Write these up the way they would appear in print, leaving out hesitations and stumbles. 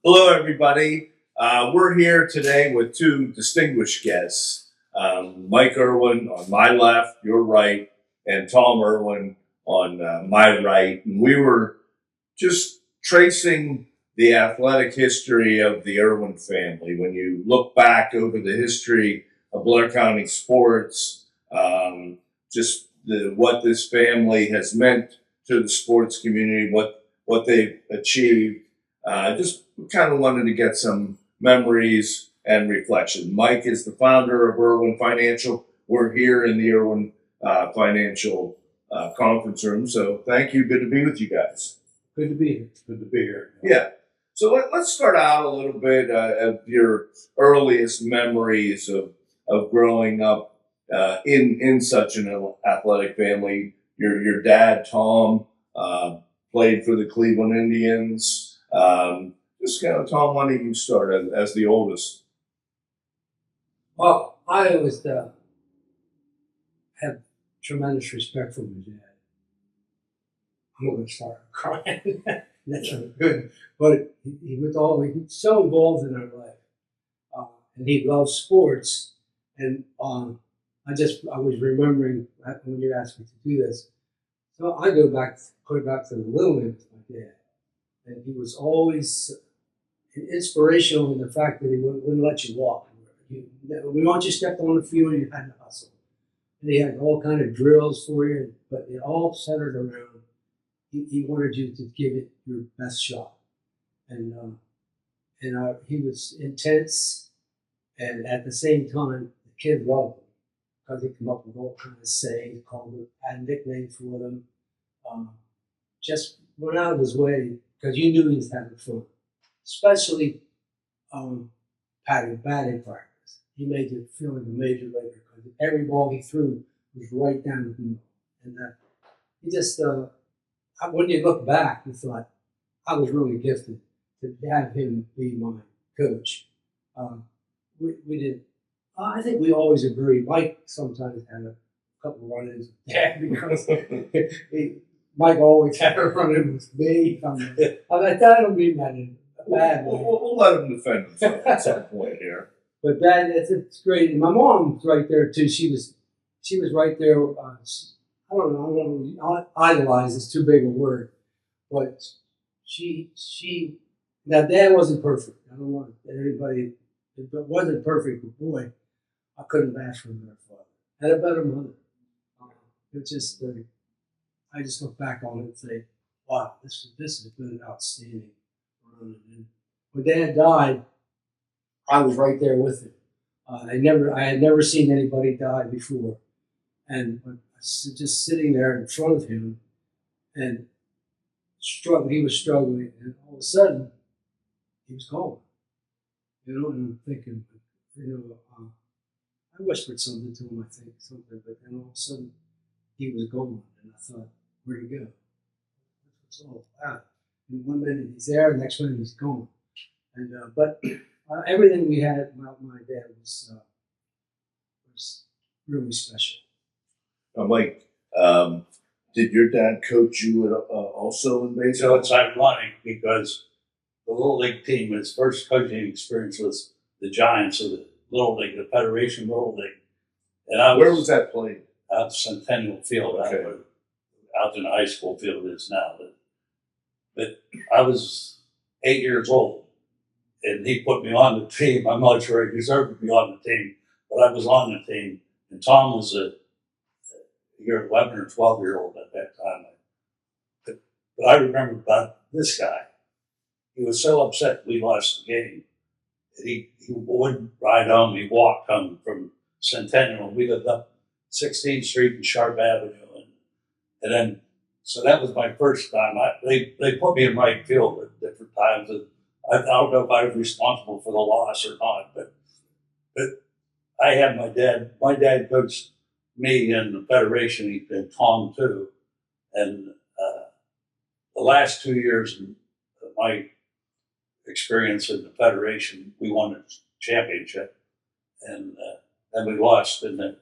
Hello, everybody. We're here today with two distinguished guests, Mike Irwin on my left, your right, and Tom Irwin on my right. And we were just tracing the athletic history of the Irwin family. When you look back over the history of Blair County sports, what this family has meant to the sports community, what they've achieved. Just kind of wanted to get some memories and reflection. Mike is the founder of Irwin Financial. We're here in the Irwin Financial conference room. So thank you. Good to be with you guys. Good to be here. Good to be here. Yeah. So let's start out a little bit of your earliest memories of growing up in such an athletic family. Your dad, Tom, played for the Cleveland Indians. Just kind of, Tom, why don't you start as the oldest? Well, I always had tremendous respect for my dad. I'm going to start crying. That's not good. But he was so involved in our life. And he loved sports. And I was remembering when you asked me to do this. So I put it back to the little man with my dad. And he was always inspirational in the fact that he wouldn't let you walk. Once you stepped on the field, you had to hustle. And he had all kind of drills for you, but it all centered around he wanted you to give it your best shot. And he was intense, and at the same time, the kid loved him because he came up with all kinds of sayings, had nicknames for them. Just went out of his way because you knew he was having fun, especially batting practice. He made you feel like a major leaguer because every ball he threw was right down the middle. And he just, when you look back, you thought, I was really gifted to have him be my coach. We did. I think we always agreed. Mike sometimes had a couple run-ins with Dad because Mike always had a run-in with me. I don't mean that in a bad way. We'll let him defend himself at some point here. But it's great. And my mom's right there too. She was right there. I don't know. Idolize is too big a word, but now Dad wasn't perfect. I don't want anybody. If it wasn't perfect, but boy, I couldn't have asked for a better father. Had a better mother. It's just. I just look back on it and say, wow, this has been outstanding run. And when Dad died, I was right there with him. I had never seen anybody die before. And just sitting there in front of him and he was struggling, and all of a sudden, he was gone. And I'm thinking, I whispered something to him, but then all of a sudden, he was gone. And I thought, where'd he go? That's all about. And one minute he's there, the next minute he's gone. And but everything we had about my dad was really special. Mike, did your dad coach you also in baseball? So it's ironic because the Little League team, his first coaching experience was the Giants of the Little League, the Federation Little League. And where was that played? Out Centennial Field, okay. Out in the high school field it is now. But I was 8 years old, and he put me on the team. I'm not sure he deserved to be on the team, but I was on the team. And Tom was a 11 or 12-year-old at that time. But I remember about this guy. He was so upset we lost the game. He wouldn't ride home. He walked home from Centennial. We lived up 16th Street and Sharp Avenue. And then, so that was my first time. They put me in right field at different times. And I don't know if I was responsible for the loss or not, but I had my dad. My dad coached me in the Federation, and Tom too. And the last 2 years of my experience in the Federation, we won a championship, and then we lost in the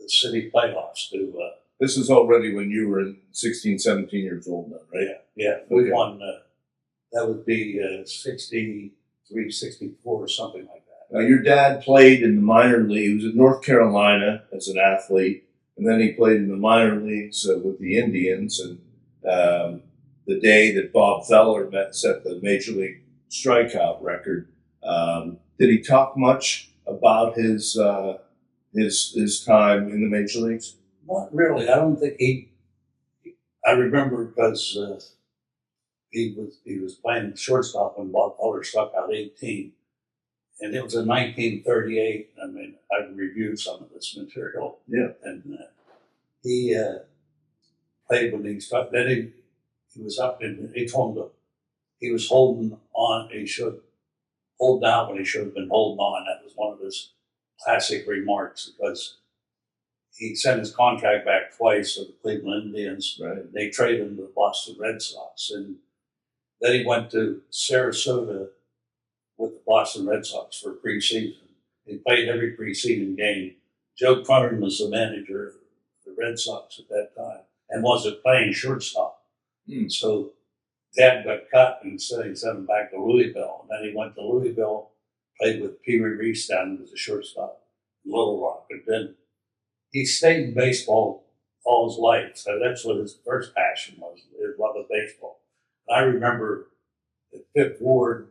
city playoffs to. This is already when you were 16, 17 years old, then, right? Yeah. We won That would be 63, 64 or something like that. Now, your dad played in the minor league. He was at North Carolina as an athlete, and then he played in the minor leagues with the Indians. And the day that Bob Feller set the major league strikeout record, did he talk much about his time in the major leagues? Not really. I don't think he. I remember because he was playing shortstop when Bob Feller struck out 18, and it was in 1938. I mean, I reviewed some of this material. Yeah. And he played when he struck. Then he was up and he told him he was holding on. He should hold down when he should have been holding on. That was one of his classic remarks because he sent his contract back twice to the Cleveland Indians. Right. They traded him to the Boston Red Sox. And then he went to Sarasota with the Boston Red Sox for preseason. He played every preseason game. Joe Cronin was the manager of the Red Sox at that time and wasn't playing shortstop. So Dad got cut and said he sent him back to Louisville. And then he went to Louisville, played with Pee Wee Reese down as a shortstop in Little Rock. And then he stayed in baseball all his life. So that's what his first passion was, his love of baseball. And I remember at Fifth Ward,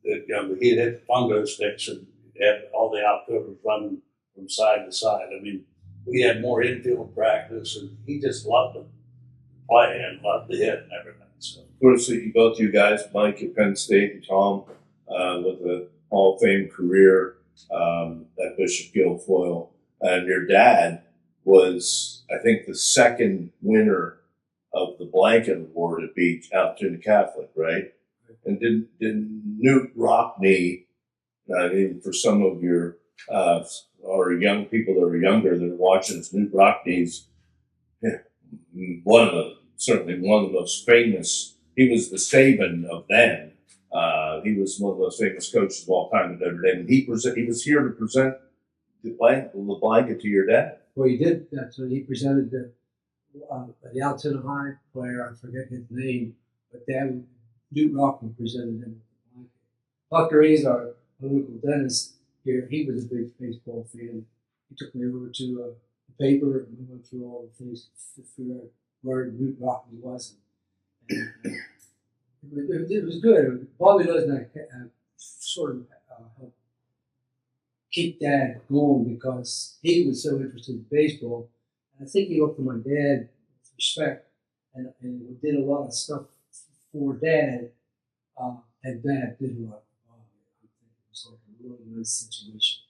that he'd hit the fungo sticks and had all the outfielders running from side to side. I mean, we had more infield practice, and he just loved to play and loved to hit and everything. So, Of course, both you guys, Mike at Penn State and Tom, with a Hall of Fame career at Bishop Guilfoyle. And your dad was, I think, the second winner of the blanket award at Beach Altoona Catholic, right? And did Newt Rockney, even for some of your or young people that are younger that are watching this, Newt Rockney's certainly one of the most famous. He was the Saban of then. He was one of the most famous coaches of all time at Notre Dame. And he was here to present the blanket to your dad. Well, he did. That's when he presented the Altoona High player. I forget his name, but Dad, Newt Rockman presented him with the blanket. Dr. Azar, a local dentist here, he was a big baseball fan. He took me over to the paper and we went through all the things to figure out where Newt Rockman was. And, it was good. Bobby doesn't sort of help keep Dad going because he was so interested in baseball. And I think he looked to my dad with respect and did a lot of stuff for Dad, and Dad did a lot for Bobby. I think it was like a really nice situation.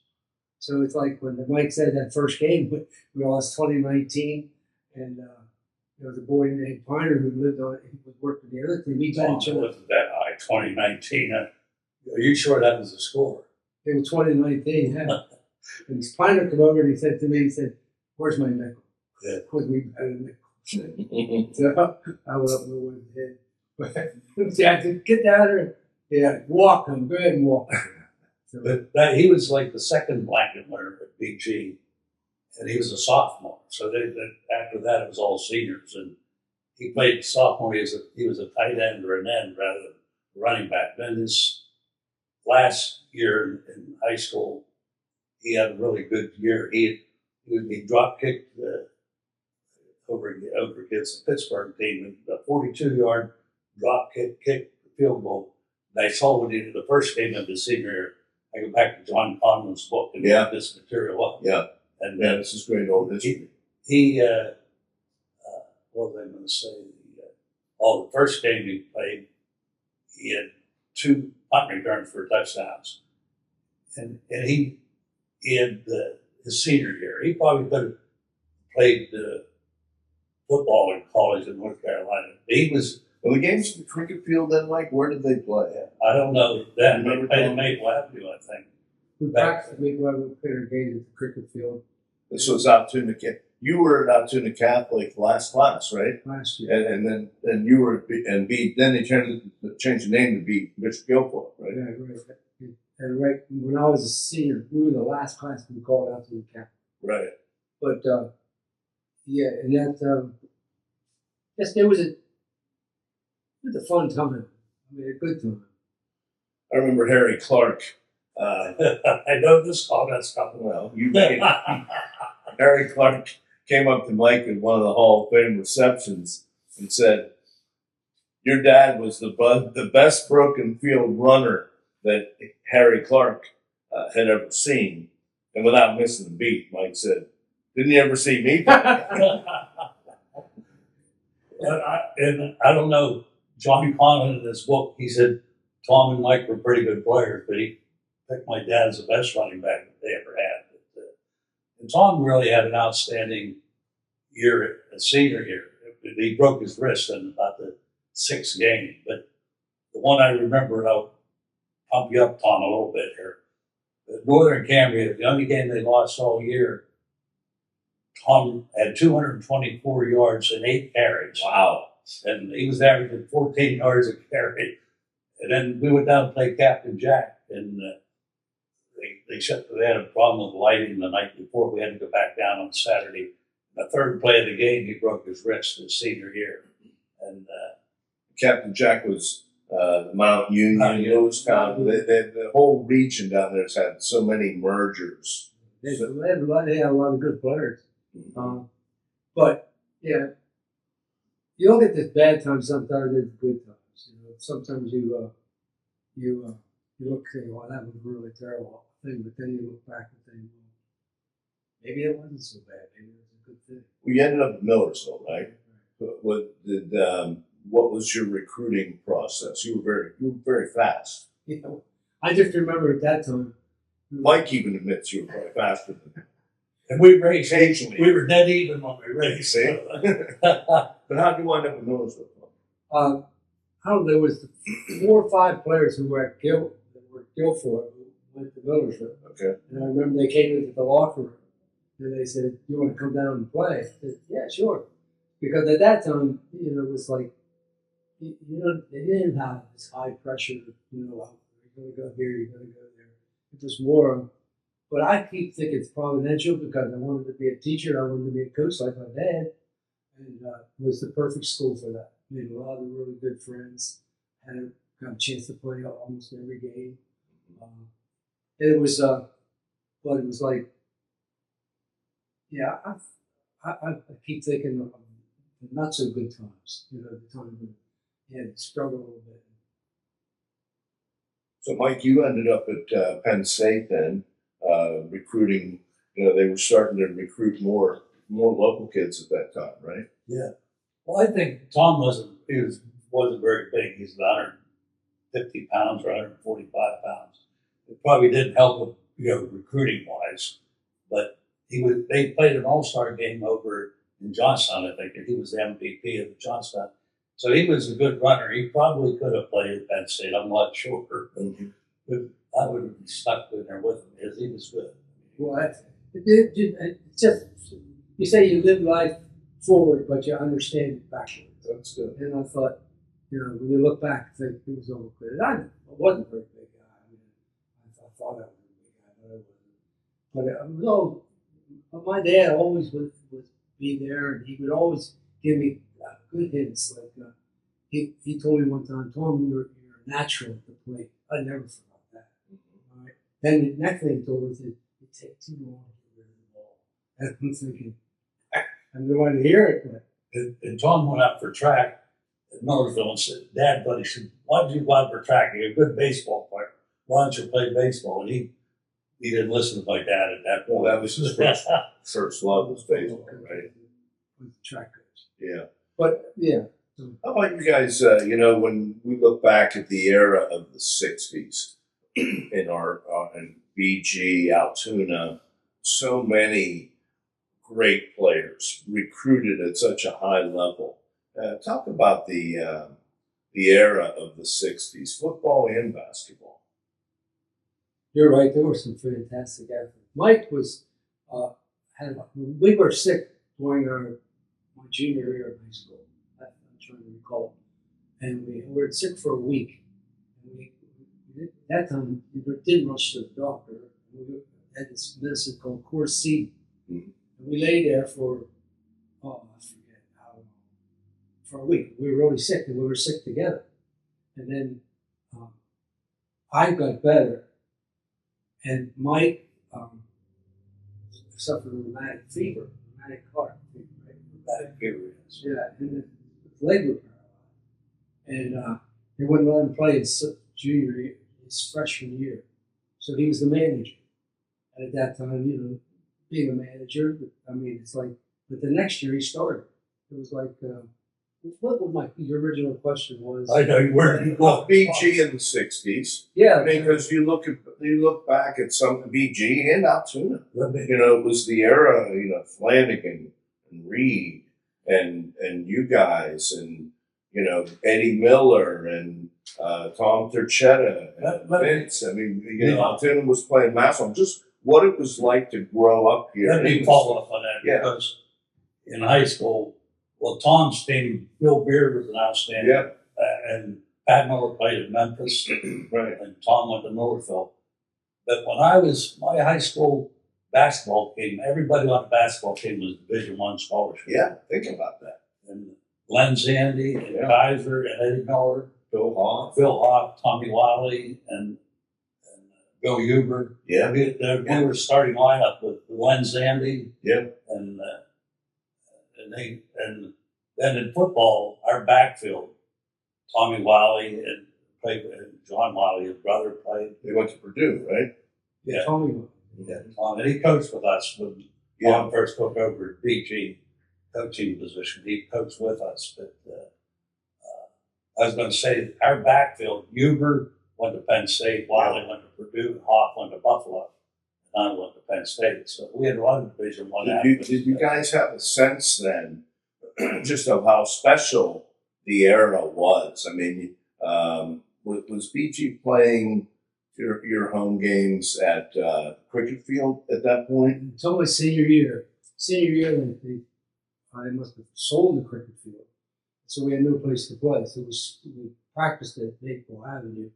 So it's like when Mike said that first game, we lost 2019, and there was a boy named Piner who lived on, he would work for the other team. We got each other. Wasn't that high, 2019. Are you sure that was the score? It was 2019, yeah. And Piner came over and he said to me, he said, "Where's my nickel?" Yeah. Because we had a nickel. So I went up and went ahead. But Dad said, "Get down there." Yeah, walk him. Go ahead and walk. So, But he was like the second blanket winner at BG, and he was a sophomore. So after that, it was all seniors. And he played sophomore. He was a tight end or an end rather than a running back. Then his last year in high school, he had a really good year. He drop kicked over against the Pittsburgh team, a 42-yard drop kick the field goal. And I saw when he did the first game of his senior year. I go back to John Conlon's book and got this material up. Yeah. And this is great old history. he what was I going to say? The first game he played, he had 2 punt returns for touchdowns. And he had his senior year. He probably could have played football in college in North Carolina. He was. Well, the games at the cricket field then, Mike, where did they play at? I don't know then. They Remember played Tom? in Maple Avenue, I think. we practiced, we played our games at the cricket field This was Altoona. You were at Altoona Catholic last class, right? last year. And then you were then they changed the name to be Bishop Guilfoyle, right? Yeah, right. And right when I was a senior, we were the last class to be called out to the cap. Right. But yeah, and that yes, it was a fun time. I mean, a good time. I remember Harry Clark. I know this comment's coming. Well, you made it. Harry Clark came up to Mike at one of the Hall of Fame receptions and said, "Your dad was the best broken field runner that Harry Clark had ever seen." And without missing a beat, Mike said, "Didn't you ever see me?" And I don't know, John Conlon in his book, he said Tom and Mike were pretty good players, but he picked my dad as the best running back that they ever had. And Tom really had an outstanding year, a senior year. He broke his wrist in about the sixth game, but the one I remember, I'll pump you up, Tom, a little bit here. The Northern Cambria, the only game they lost all year, Tom had 224 yards and 8 carries. Wow. And he was averaging 14 yards a carry. And then we went down and played Captain Jack, and they had a problem with lighting the night before. We had to go back down on Saturday. The third play of the game, he broke his wrist his senior year. And Captain Jack was Mount Union, those kind of, the whole region down there has had so many mergers. They had a lot of good players. But yeah, you don't get this bad times. Sometimes it's good times. You know, sometimes you look and say, "Well, that was a really terrible thing," but then you look back and think, "Well, maybe it wasn't so bad. Maybe it was a good thing." We ended up in Millersville, right? What was your recruiting process? You were very fast. You know, I just remember at that time. Mike even admits you were probably faster than him. and we raced. Occasionally. We were dead even when we raced. See? But how did you wind up in Millersville? I don't know, there was 4 or 5 players who were at Guilford who went to Millersville. Okay. And I remember they came into the locker room and they said, "You want to come down and play?" I said, "Yeah, sure." Because at that time, you know, it was like, you know, they didn't have this high pressure, you know, you're going to go here, you're going to go there. It was more, but I keep thinking it's providential because I wanted to be a teacher, I wanted to be a coach like my dad. And it was the perfect school for that. Made a lot of really good friends. Got a chance to play almost every game. And it was, but it was like, yeah, I keep thinking of the not so good times. You know, the time when you had to struggle a little bit. So, Mike, you ended up at Penn State then, recruiting. You know, they were starting to recruit more local kids at that time, right? Yeah. Well, I think Tom wasn't very big. He's 150 pounds or 145 pounds. It probably didn't help him, you know, recruiting wise. But they played an all-star game over in Johnstown, I think, and he was the MVP of the Johnstown. So he was a good runner. He probably could have played at Penn State. I'm not sure. But I would have stuck in there with him because he was good. Well, it's just, you say you live life forward, but you understand it backwards. That's good. And I thought, you know, when you look back, I think it was overcredited. I wasn't a very big guy. I mean, I thought I was a big guy, but I wasn't. But no, my dad always would be there, and he would always give me good hints. Like he told me one time, "Tom, you're a natural at the plate." I never forgot that. All right. Then the next thing he told me, he said, "It takes too long to get rid of the ball." And I'm thinking, I didn't want to hear it, but And Tom went out for track at Millersville and said, "Dad, buddy, said, why did you go out for track? You're a good baseball player. Why don't you play baseball?" And he didn't listen to my dad at that point. Well, that was his first love was baseball, right? with the track coach. Yeah. But yeah. How about you guys? You know, when we look back at the era of the '60s in our in BG, Altoona, so many great players recruited at such a high level. Talk about the era of the '60s, football and basketball. You're right. There were some fantastic athletes. Mike was we were sick during my junior year of high school. I'm trying to recall, and we were sick for a week. And at that time we didn't rush to the doctor. We had this medicine called Corseed. Mm-hmm. And we lay there for I forget how long, for a week. We were really sick, and we were sick together. And then I got better, and Mike suffered a rheumatic fever, rheumatic heart fever, right? That period. Yeah, and his leg was paralyzed, and they wouldn't let him play junior year, his freshman year. So he was the manager, and at that time, you know, being a manager, I mean, it's like. But the next year he started. It was like, what was your original question was? I know where did you go? BG in the '60s. Yeah, Because you look back at some BG and Altoona. Let me- You know, it was the era. You know, Flanagan and Reed and you guys and you know Eddie Miller and Tom Turchetta and Let me- Vince. I mean, you know, Yeah. Altoona was playing massive. Just what it was like to grow up here. Let me follow up on that Yeah. because in high school, well, Tom's team, Bill Beard was an outstanding, Yeah, and Pat Miller played at Memphis, right. and Tom went to Millerville. But when I was my high school basketball team, everybody on the basketball team was Division I scholarship. Yeah, think about that. And Len Zandy and Yeah. Kaiser and Eddie Miller, Bill Hall. Phil Hoff, Tommy Wiley, and Bill Huber. Yeah, We were starting lineup with Len Zandy, yeah, and then in football, our backfield, Tommy Wiley and John Wiley, his brother played. they went to Purdue, right? Yeah, Tommy. Tom, and he coached with us when Yeah, Tom first took over at BG coaching position. He coached with us, but I was going to say our backfield, Huber went to Penn State, Wiley went to Purdue, Hoff went to Buffalo, and I went to Penn State. So we had a lot of Division I. did you guys have a sense then, just of how special the era was? I mean, was BG playing your home games at cricket field at that point? Until my senior year. I must have sold the cricket field. So we had no place to play. So we practiced at Maple Avenue,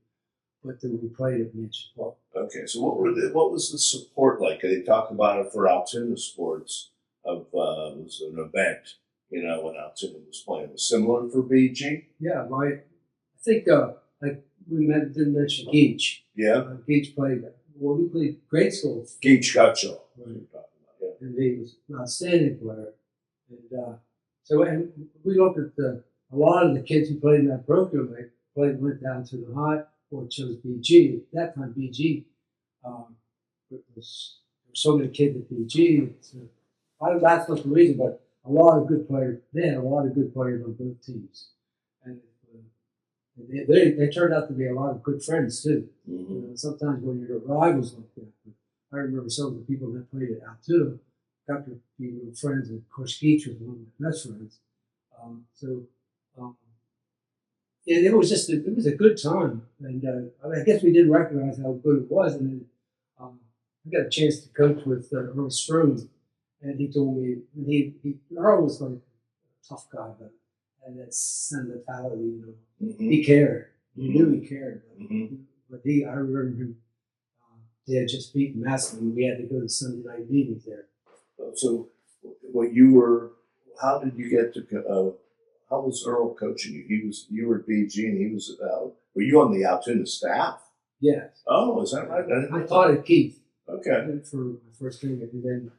but then we played at Manchester Park. Okay, so what was the support like? They talk about it for Altoona sports of it was an event, you know, when Altoona was playing. Was similar for BG? Yeah, I think like didn't mention Geach. Yeah, Geach played. Well, we played grade school. Geach Gutschall. Right. Yeah. And he was an outstanding player. And we looked at a lot of the kids who played in that program. They went down to the high or chose BG. At that time, BG there was so many kids at BG. That's not the reason, but a lot of good players. They had a lot of good players on both teams, and they turned out to be a lot of good friends too. Mm-hmm. You know, sometimes when you're rivals like that, but I remember some of the people that played at Altoona got to be real friends, and of course Geach was one of my best friends. It was just it was a good time, and I guess we didn't recognize how good it was. And then I got a chance to coach with Earl Strome, and he told me Earl was like a tough guy, but and that sentimentality, you know, Mm-hmm. he cared. He knew he cared, Mm-hmm. but I remember him. They had just beaten Massillon, and we had to go to Sunday night meetings there. So, how did you get to? How was Earl coaching you? You were at BG, and he was. Were you on the Altoona staff? Yes. Oh, is that right? I taught at Keith Okay. for my first thing, and then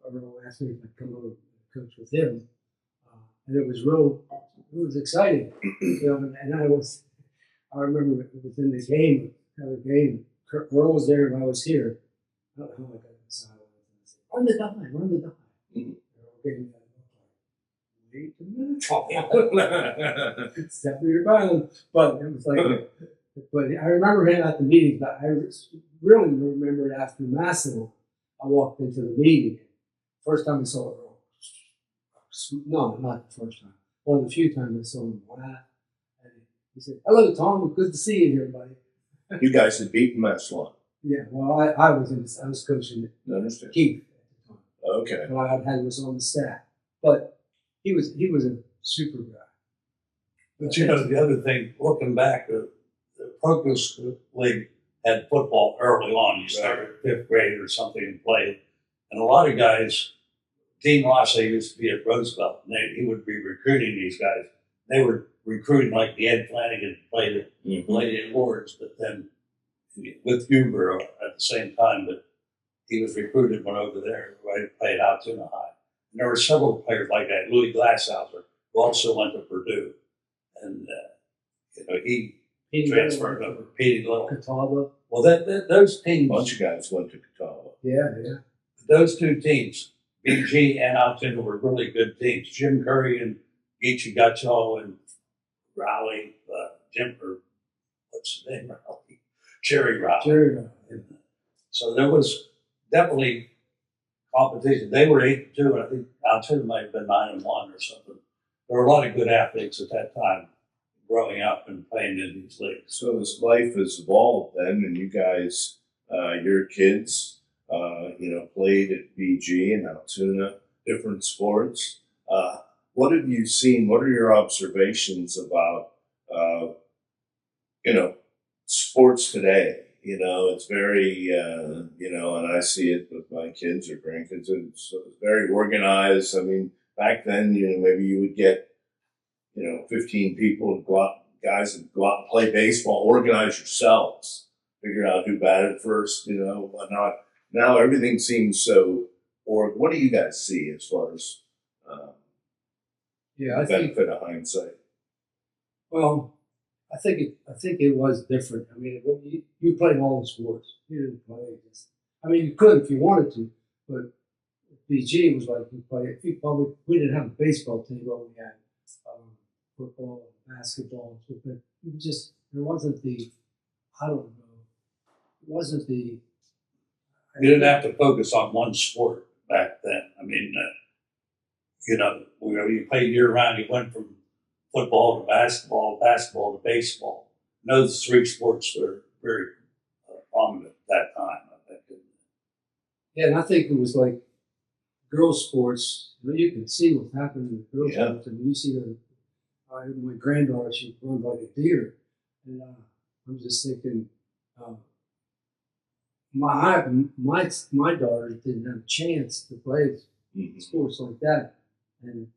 Earl asked me if I'd come over and coach with him, and it was exciting, you know. And I remember within the game, Earl was there and I was here. I don't know how I got inside. Run the die. Mhm. Earl gave me that look like, wait a minute. Step your ground. But it was like, but I remember him at the meetings, but I really remember after Massimo, I walked into the meeting. First time I saw Earl. No, not the first time. One of the few times I saw him laugh. And he said, "Hello, Tom. Good to see you here, buddy." You guys had beaten Massillon. Yeah, well, I was coaching I understand. Keith at the time. Okay. But I had was on the staff. But he was a super guy. But you know, the other thing, looking back, the Procus League had football early on. You started fifth grade or something and played. And a lot of guys, Dean Lossay used to be at Roosevelt, and he would be recruiting these guys. they were recruiting like the Ed Flanagan played at Lady Awards, but then with Huber at the same time, but he was recruited went over there, right, played out to High. And there were several players like that. Louis Glasshauser, who also went to Purdue, and he transferred over. Petey Little. Catawba. Well, those teams. A bunch of guys went to Catawba. Yeah. Those two teams, BG and Altoona, were really good teams. Jim Curry and Geechee Gutcho and Raleigh, what's his name? Raleigh? Jerry Raleigh. So there was definitely competition. They were 8-2, and I think Altoona might have been 9-1 or something. There were a lot of good athletes at that time growing up and playing in these leagues. So as life has evolved then, and you guys, your kids, played at BG and Altoona, different sports. What have you seen? What are your observations about, sports today? It's very, and I see it with my kids or grandkids, and it's very organized. I mean, back then, maybe you would get, 15 people and guys would go out and play baseball, organize yourselves, figure out who batted first, whatnot. Now everything seems so, or what do you guys see as far as I benefit think. of hindsight? Well, I think it was different. I mean, you played all the sports. You didn't play this. I mean, you could if you wanted to, but BG was like you play. We didn't have a baseball team, but we had football, basketball. But there wasn't the. I don't know. It wasn't the. You didn't have to focus on one sport back then. I mean, you played year round. You went from football to basketball to baseball. Those three sports were very prominent at that time, I think. Yeah, and I think it was like girls' sports. You can see what's happening with girls' sports. I mean, you see my granddaughter, she runs like a deer, and I'm just thinking. My daughter didn't have a chance to play sports like that, and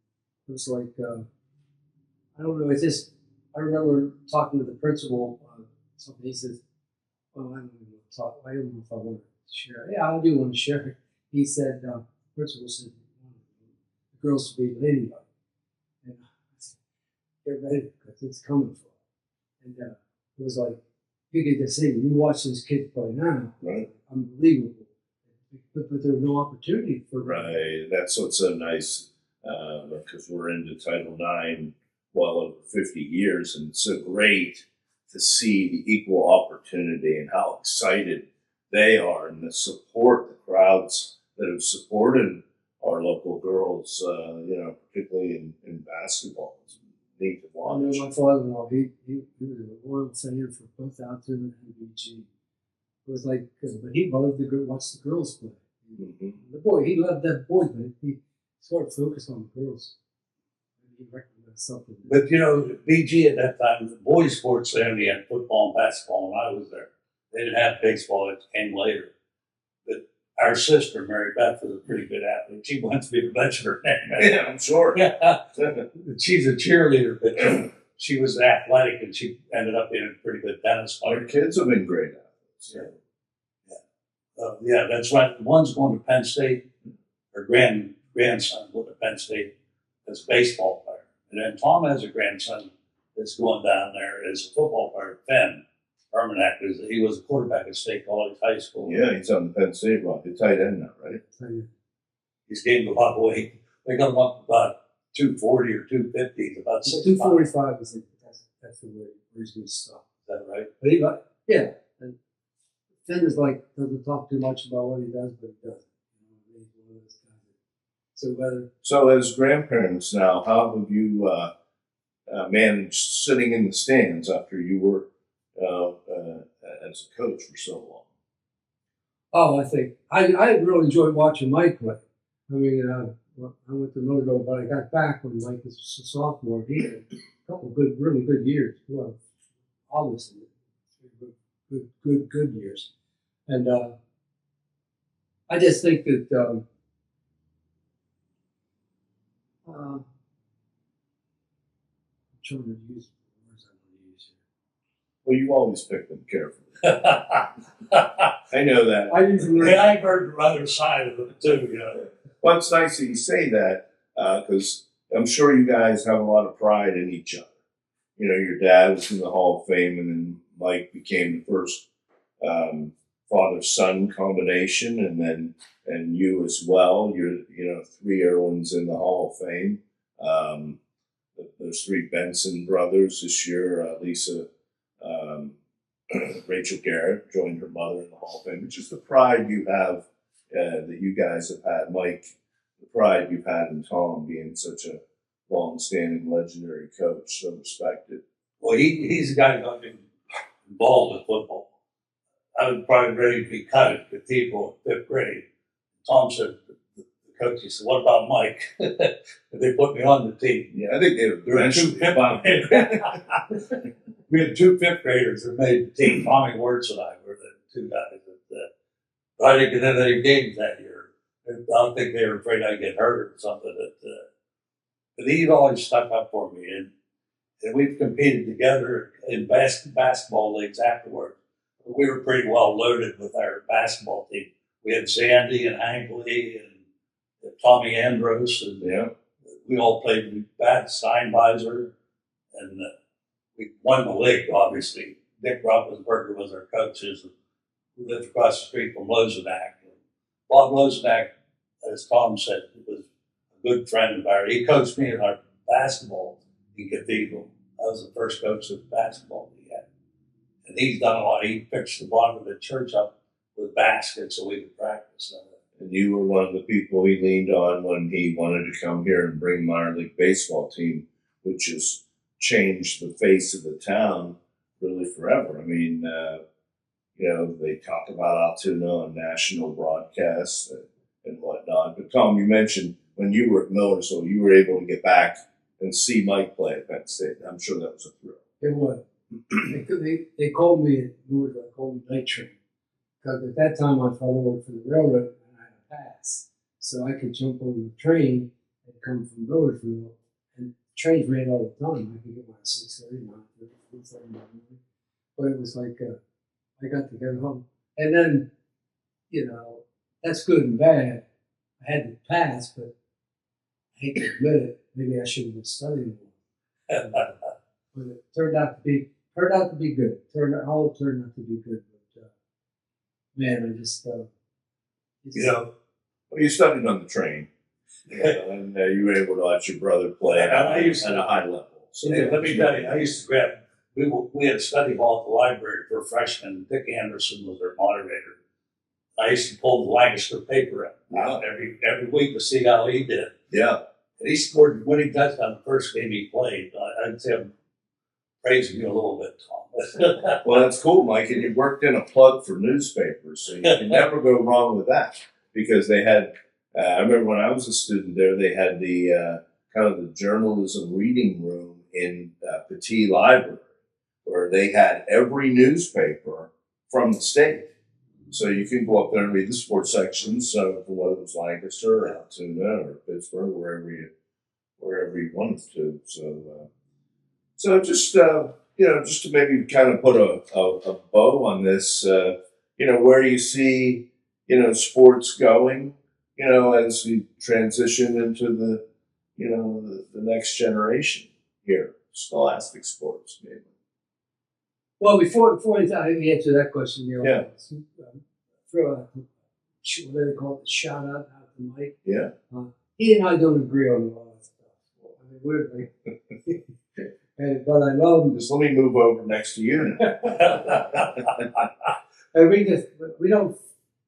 it was like I don't know. It's just I remember talking to the principal. Something he says, "Well, I don't even talk. I don't know if I want to share." Yeah, I do want to share it. He said, the principal said, "The girls to be ladylike," and I said, "Get ready because it's coming for them." And it was like. You get to see, you watch these kids play now, Right. Unbelievable. But there's no opportunity for Right. That's what's so nice because we're into Title IX well over 50 years, and it's so great to see the equal opportunity and how excited they are and the support, the crowds that have supported our local girls, particularly in basketball. It's neat to watch. I know my father-in-law, he was a loyal fan for both Altoona and BG. It was like, but he loved to watch the girls play. Mm-hmm. The boy, he loved that boy, but he sort of focused on the girls. He recognized something. But BG at that time, the boys' sports, they only had football and basketball when I was there. They didn't have baseball, it came later. But our sister, Mary Beth, was a pretty good athlete. She went to be a veterinarian. Yeah, I'm sure. Yeah. She's a cheerleader, but she was athletic and she ended up being a pretty good tennis player. Our kids have been great athletes. Yeah, that's right. One's going to Penn State. Her grandson going to Penn State as a baseball player. And then Tom has a grandson that's going down there as a football player, Penn. Hermanack, he was a quarterback at State College High School. Yeah, he's on the Penn State rock. He's tight end now, right? He's gained a lot of weight. They got him up about 240 or 250. About 245 is that's the way he's going to stop. Is that right? But and Finn is doesn't talk too much about what he does, but he does. He's one of those guys. So as grandparents now, how have you managed sitting in the stands after you were as a coach for so long? Oh, I think I really enjoyed watching Mike play. I mean, I went to Rudel, but I got back when Mike was a sophomore. He had a couple of really good years. Well, obviously, good years. And I just think that trying to use the words I want to use Well, you always pick them carefully. I know that. here. I use the word. Yeah, I've heard the other side of it too, you know. Well, it's nice that you say that because I'm sure you guys have a lot of pride in each other. You know, your dad was in the Hall of Fame, and then Mike became the first father-son combination, and you as well. You're 3 Irwins in the Hall of Fame. There's 3 Benson brothers this year. Lisa, Rachel Garrett joined her mother in the Hall of Fame. It's just the pride you have that you guys have had, Mike. The pride you've had in Tom being such a long-standing, legendary coach, so respected. Well, he's a guy who got me involved with football. I was probably ready to be cut at cathedral in 5th grade. Tom said, the coach, he said, "What about Mike?" They put me on the team. Yeah, I think they were Two fifth graders. We had 2 5th graders that made the team. Tommy Wirtz and I were the 2 guys. But I didn't get into any games that year. I don't think they were afraid I'd get hurt or something. But he's always stuck up for me. And we've competed together in basketball leagues afterward. We were pretty well loaded with our basketball team. We had Zandy and Hankley and Tommy Andros, and Yeah. we all played with Steinweiser, and we won the league, obviously. Dick Roethlisberger was our coach. We lived across the street from Lozenack. Bob Lozenack, as Tom said, was a good friend of ours. He coached me in our basketball in Cathedral. I was the first coach of basketball we had. And he's done a lot. He fixed the bottom of the church up with baskets so we could practice. And you were one of the people he leaned on when he wanted to come here and bring minor league baseball team, which has changed the face of the town really forever. I mean, they talk about Altoona on national broadcasts and whatnot. But Tom, you mentioned when you were at Millersville, you were able to get back and see Mike play at Penn State. I'm sure that was a thrill. It was. They called me at Louisville, they called me night train. Because at that time, my father worked for the railroad and I had a pass. So I could jump on the train and come from Louisville. And trains ran all the time. I could get my 6:30, 9:30, 3:30 in the morning. But it was like, I got to get home. And then, that's good and bad. I had the pass, but I hate to admit it, maybe I should have been studying more. But it turned out to be good. All turned out to be good. But man, I just Well, you studied on the train, and you were able to watch your brother play at a high level. So Let me tell you, I used to grab, we had a study hall at the library for freshmen. Dick Anderson was our moderator. I used to pull the Lancaster paper out every week to see how he did. Yeah. And he scored the winning touchdown the first game he played. I'd say I'm praising you a little bit, Tom. Well, that's cool, Mike. And you worked in a plug for newspapers, so you can never go wrong with that. Because they had, I remember when I was a student there, they had the kind of the journalism reading room in Petit Library, where they had every newspaper from the state. So you can go up there and read the sports sections, for whether it was Lancaster or Altoona or Pittsburgh, wherever you wanted to. So just just to maybe kind of put a bow on this, where do you see sports going, as we transition into the next generation here, scholastic sports, maybe. well, before I answer that question, Yeah. throw out what do they call it? Shout out to Mike. Yeah. He and I don't agree on a lot of stuff. I mean, we're but I love him. Just let me move over next to you. And we don't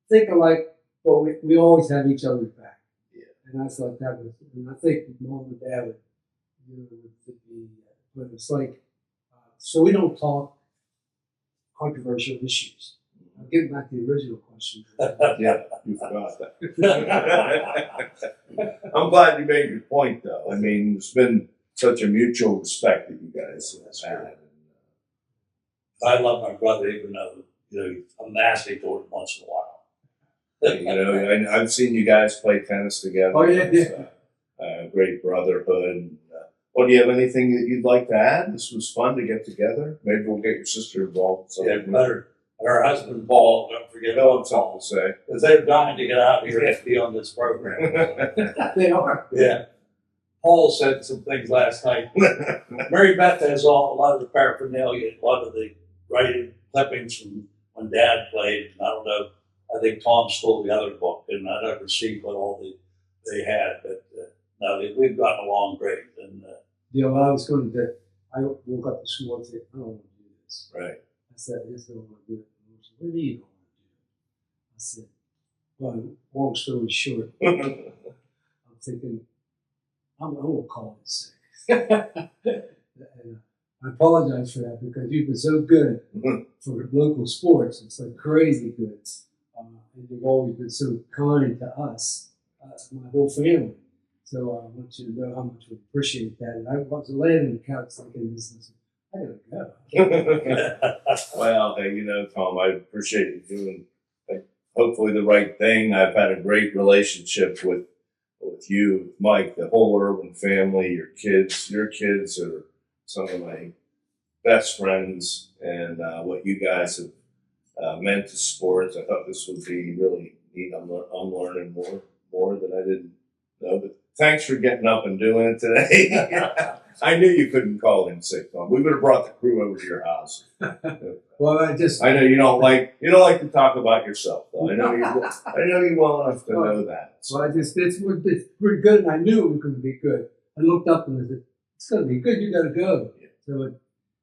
think alike, but we always have each other's back. Yeah. And I thought that was, and I think Mom and Dad would be, but it's like, so we don't talk controversial issues. I'll get back to the original question. Yeah, you forgot that. I'm glad you made your point, though. I mean, it's been such a mutual respect that you guys have had. I love my brother, even though I'm nasty toward him once in a while. And I've seen you guys play tennis together. Oh, yeah. It's, great brotherhood. Well, do you have anything that you'd like to add? This was fun to get together. Maybe we'll get your sister involved. Yeah, better. And her husband, Paul, don't forget No, about it's all Paul. to say. Because they're dying to get out here and be on this program. They are. Yeah. Paul said some things last night. Mary Beth has a lot of the paraphernalia, a lot of the writing clippings from when Dad played. And I don't know. I think Tom stole the other book, and I never see what all they had. But no, we've gotten along great. And You know, I was going to, I woke up this morning and said, I don't want to do this. Right. I said, I just don't want to do it. And he said, what do you don't want to do? I said, well, long story short, I'm thinking, I'm going to call it sick. And I apologize for that because you've been so good for local sports. It's like crazy good. And you've always been so kind to us, my whole family. So I want you to know how much we appreciate that. And I was laying on the couch thinking this, I gotta go. Well, hey, you know, Tom, I appreciate you doing hopefully the right thing. I've had a great relationship with you, Mike, the whole Irwin family, your kids. Your kids are some of my best friends, and what you guys have meant to sports. I thought this would be really neat. I'm learning more that I didn't know. But thanks for getting up and doing it today. I knew you couldn't call in sick, Tom. We would have brought the crew over to your house. Well, I know you don't like to talk about yourself, though. I know you well enough to know that. So it's pretty good, and I knew it was going to be good. I looked up and I said, it's going to be good. You got to go. Yeah. So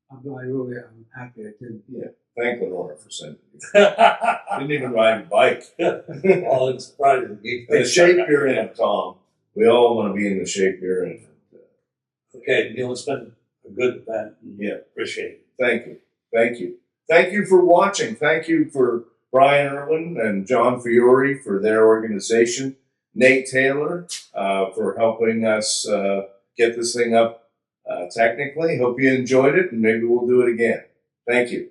I'm happy I did. Yeah. Thank Lenora for sending you. Didn't even ride a bike. well, it's surprising. The shape you're in, Tom. We all want to be in the shape you're in. Okay, Neil, it's been a good event. Yeah. Appreciate it. Thank you. Thank you. Thank you for watching. Thank you for Brian Irwin and John Fiore for their organization. Nate Taylor for helping us get this thing up technically. Hope you enjoyed it, and maybe we'll do it again. Thank you.